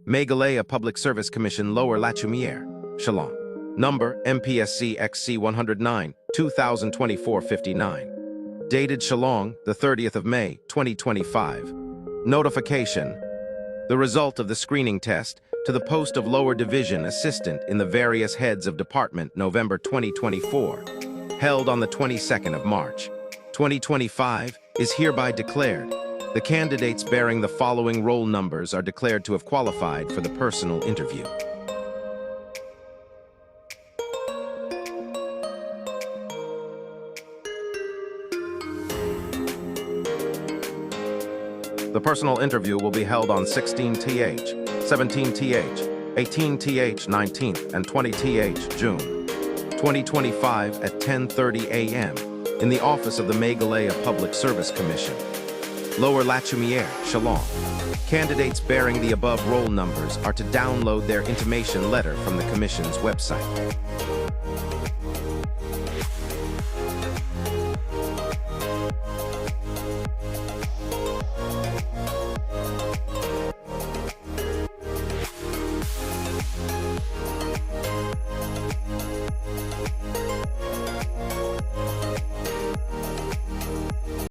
Meghalaya Public Service Commission Lower Lachumiere, Shillong. Number MPSC XC 109, 2024-59. Dated Shillong, the 30th of May, 2025. Notification. The result of the screening test to the post of Lower Division Assistant in the various heads of department November 2024, held on the 22nd of March, 2025, is hereby declared. The candidates bearing the following roll numbers are declared to have qualified for the personal interview. The personal interview will be held on 16th, 17th, 18th, 19th, and 20th June 2025 at 10:30 a.m. in the office of the Meghalaya Public Service Commission, Lower Lachumiere, Shillong. Candidates bearing the above roll numbers are to download their intimation letter from the Commission's website.